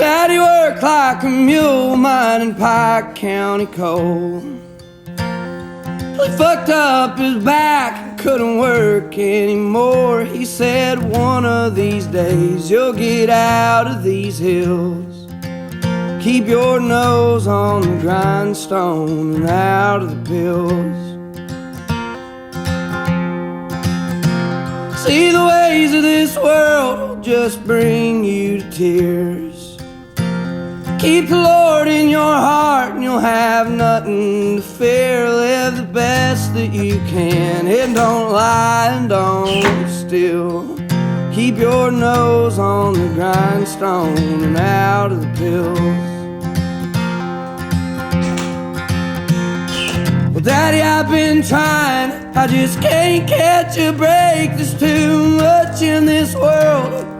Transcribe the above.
Daddy worked like a mule mining Pike County coal. He fucked up his back and couldn't work anymore. He said, one of these days you'll get out of these hills. Keep your nose on the grindstone and out of the pills. See, the ways of this world will just bring you to tears. Keep the Lord in your heart and you'll have nothing to fear. Live the best that you can and don't lie and don't steal. Keep your nose on the grindstone and out of the pills. Well, Daddy, I've been trying, I just can't catch a break. There's too much in this world